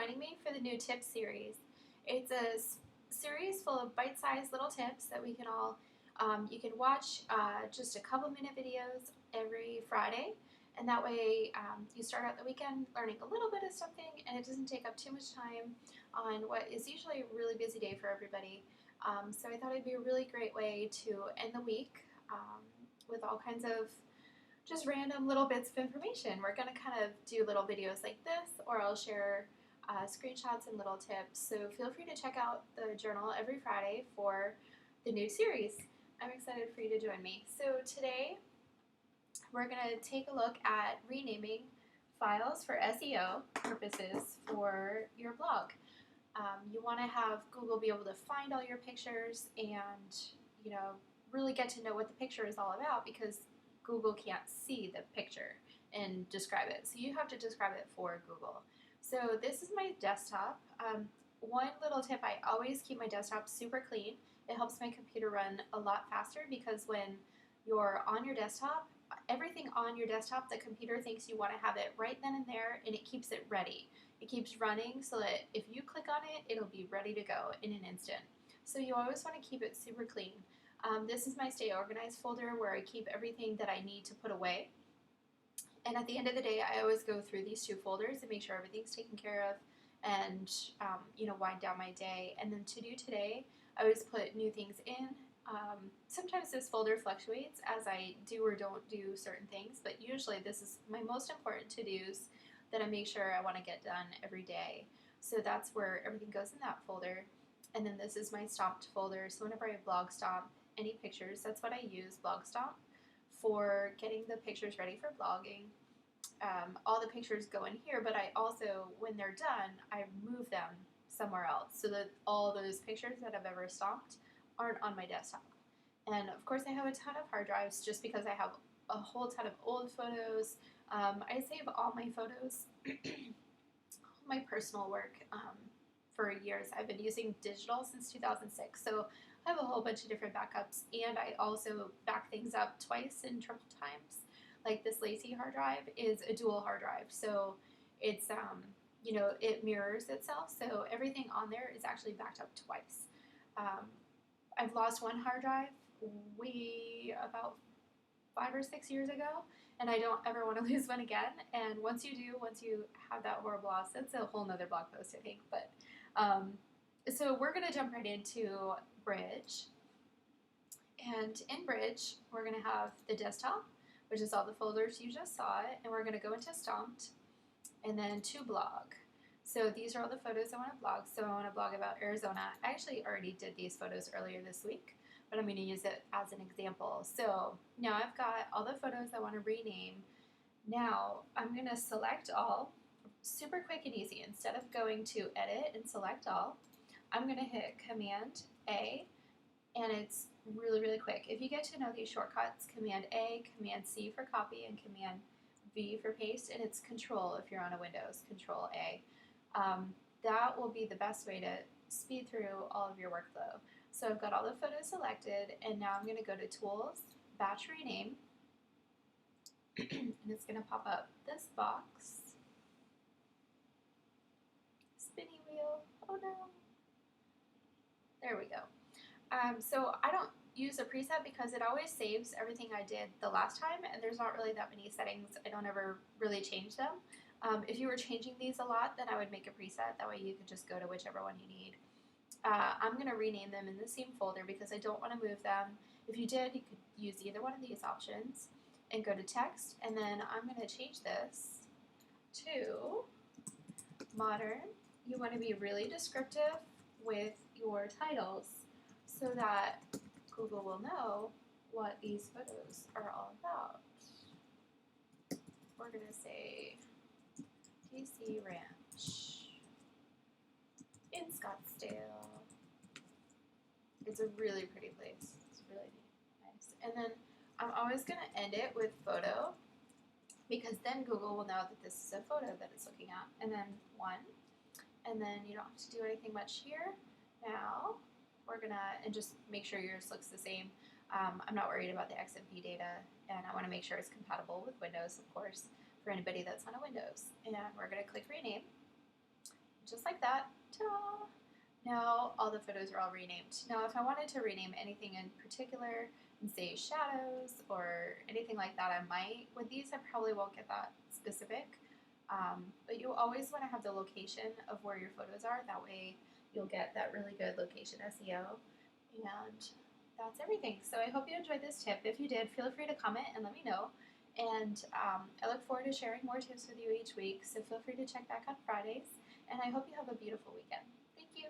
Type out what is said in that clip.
joining me for the new tips series. It's a series full of bite-sized little tips that we can all, you can watch just a couple minute videos every Friday, and that way you start out the weekend learning a little bit of something and it doesn't take up too much time on what is usually a really busy day for everybody. So I thought it'd be a really great way to end the week with all kinds of just random little bits of information. We're going to kind of do little videos like this, or I'll share screenshots and little tips. So feel free to check out the journal every Friday for the new series. I'm excited for you to join me. So today we're going to take a look at renaming files for SEO purposes for your blog. You want to have Google be able to find all your pictures and, really get to know what the picture is all about, because Google can't see the picture and describe it. So you have to describe it for Google. So this is my desktop. One little tip, I always keep my desktop super clean. It helps my computer run a lot faster, because when you're on your desktop, everything on your desktop, the computer thinks you want to have it right then and there, and it keeps it ready. It keeps running so that if you click on it, it'll be ready to go in an instant. So you always want to keep it super clean. This is my Stay Organized folder where I keep everything that I need to put away. And at the end of the day, I always go through these two folders and make sure everything's taken care of and, wind down my day. And then to do today, I always put new things in. Sometimes this folder fluctuates as I do or don't do certain things, but usually this is my most important to-dos that I make sure I want to get done every day. So that's where everything goes in that folder. And then this is my stomped folder. So whenever I blog stomp any pictures, that's what I use, blog stomp, for getting the pictures ready for blogging. All the pictures go in here, but I also, when they're done, I move them somewhere else so that all those pictures that I've ever stomped aren't on my desktop. And of course I have a ton of hard drives just because I have a whole ton of old photos. I save all my photos, all my personal work for years. I've been using digital since 2006, so I have a whole bunch of different backups, and I also back things up twice and triple times. Like this Lacy hard drive is a dual hard drive, so it's it mirrors itself, so everything on there is actually backed up twice. I've lost one hard drive about 5 or 6 years ago, and I don't ever want to lose one again. And once you have that horrible loss, that's a whole nother blog post, I think. But so we're going to jump right into Bridge. And in Bridge, we're going to have the desktop, which is all the folders you just saw it, and we're going to go into Stomped, and then to Blog. So these are all the photos I want to blog. So I want to blog about Arizona. I actually already did these photos earlier this week, but I'm going to use it as an example. So now I've got all the photos I want to rename. Now I'm going to select all, super quick and easy. Instead of going to Edit and Select All, I'm going to hit Command A, and it's really, really quick. If you get to know these shortcuts, Command A, Command C for copy, and Command V for paste, and it's Control if you're on a Windows, Control A. That will be the best way to speed through all of your workflow. So I've got all the photos selected, and now I'm going to go to Tools, Batch Rename, and it's going to pop up this box. Spinny wheel, oh no. There we go. So I don't use a preset because it always saves everything I did the last time, and there's not really that many settings. I don't ever really change them. If you were changing these a lot, then I would make a preset. That way you could just go to whichever one you need. I'm going to rename them in the same folder because I don't want to move them. If you did, you could use either one of these options and go to Text, and then I'm going to change this to Modern. You want to be really descriptive with your titles so that Google will know what these photos are all about. We're going to say DC Ranch in Scottsdale. It's a really pretty place. It's really nice. And then I'm always going to end it with photo, because then Google will know that this is a photo that it's looking at. And then one. And then you don't have to do anything much here. Now we're going to, and just make sure yours looks the same. I'm not worried about the XMP data, and I want to make sure it's compatible with Windows, of course, for anybody that's on a Windows. And we're going to click Rename. just like that. Ta-da! Now all the photos are all renamed. Now if I wanted to rename anything in particular and say shadows or anything like that, I might. With these, I probably won't get that specific. But you always want to have the location of where your photos are. That way you'll get that really good location SEO. And that's everything. So I hope you enjoyed this tip. If you did, feel free to comment and let me know. And I look forward to sharing more tips with you each week. So feel free to check back on Fridays. And I hope you have a beautiful weekend. Thank you.